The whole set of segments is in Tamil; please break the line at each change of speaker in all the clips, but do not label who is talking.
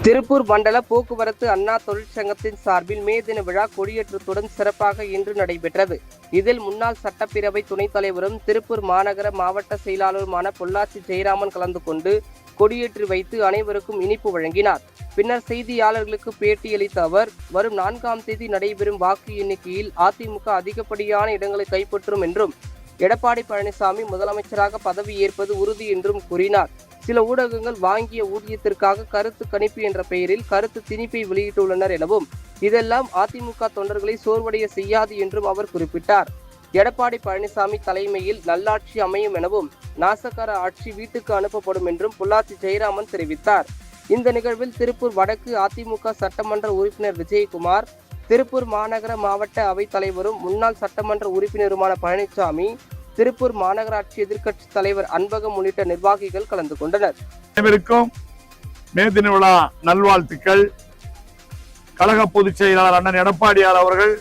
திருப்பூர் மண்டல போக்குவரத்து அண்ணா தொழிற்சங்கத்தின் சார்பில் மே தின விழா கொடியேற்றத்துடன் சிறப்பாக இன்று நடைபெற்றது. இதில் முன்னாள் சட்டப்பேரவை துணைத் தலைவரும் திருப்பூர் மாநகர மாவட்ட செயலாளருமான பொள்ளாச்சி ஜெயராமன் கலந்து கொண்டு கொடியேற்றி வைத்து அனைவருக்கும் இனிப்பு வழங்கினார். பின்னர் செய்தியாளர்களுக்கு பேட்டியளித்த அவர், வரும் 4ஆம் தேதி நடைபெறும் வாக்கு எண்ணிக்கையில் அதிமுக அதிகப்படியான இடங்களை கைப்பற்றும் என்றும், எடப்பாடி பழனிசாமி முதலமைச்சராக பதவியேற்பது உறுதி என்றும் கூறினார். சில ஊடகங்கள் வாங்கிய ஊதியத்திற்காக கருத்து கணிப்பு என்ற பெயரில் கருத்து திணிப்பை வெளியிட்டுள்ளனர் எனவும், இதெல்லாம் அதிமுக தொண்டர்களை சோர்வடைய செய்யாது என்றும் அவர் குறிப்பிட்டார். எடப்பாடி பழனிசாமி தலைமையில் நல்லாட்சி அமையும் எனவும், நாசகார ஆட்சி வீட்டுக்கு அனுப்பப்படும் என்றும் பொள்ளாச்சி ஜெயராமன் தெரிவித்தார். இந்த நிகழ்வில் திருப்பூர் வடக்கு அதிமுக சட்டமன்ற உறுப்பினர் விஜயகுமார், திருப்பூர் மாநகர மாவட்ட அவைத் தலைவரும் முன்னாள் சட்டமன்ற உறுப்பினருமான பழனிசாமி, திருப்பூர் மாநகராட்சி எதிர்க்கட்சி தலைவர் அன்பகம் உள்ளிட்ட நிர்வாகிகள் கலந்து கொண்டனர்.
அனைவருக்கும் மே தின விழா நல்வாழ்த்துக்கள். கழக பொதுச் செயலாளர் அண்ணன் எடப்பாடியார் அவர்கள்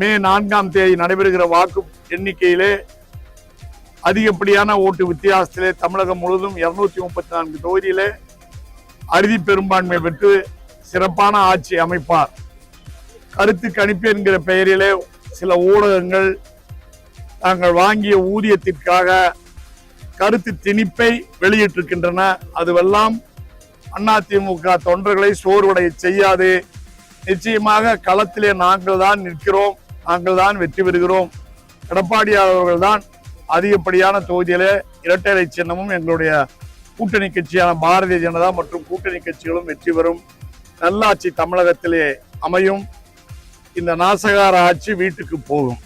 மே 4ஆம் தேதி நடைபெறுகிற வாக்கு எண்ணிக்கையிலே அதிகப்படியான ஓட்டு வித்தியாசத்திலே தமிழகம் முழுவதும் 234 தொகுதியிலே அறுதி பெரும்பான்மை பெற்று சிறப்பான ஆட்சி அமைப்பார். கருத்து கணிப்பு என்கிற பெயரிலே சில ஊடகங்கள் தாங்கள் வாங்கிய ஊதியத்திற்காக கருத்து திணிப்பை வெளியிட்டிருக்கின்றன. அதுவெல்லாம் அதிமுக தொண்டர்களை சோர்வடைய செய்யாது. நிச்சயமாக களத்திலே நாங்கள் தான் நிற்கிறோம், நாங்கள் தான் வெற்றி பெறுகிறோம். எடப்பாடியார் அவர்கள் தான் அதிகப்படியான தொகுதியிலே இரட்டை இலை சின்னமும் எங்களுடைய கூட்டணி கட்சியான பாரதிய ஜனதா மற்றும் கூட்டணி கட்சிகளும் வெற்றி பெறும். நல்லாட்சி தமிழகத்திலே அமையும். இந்த நாசகார ஆட்சி வீட்டுக்கு போகும்.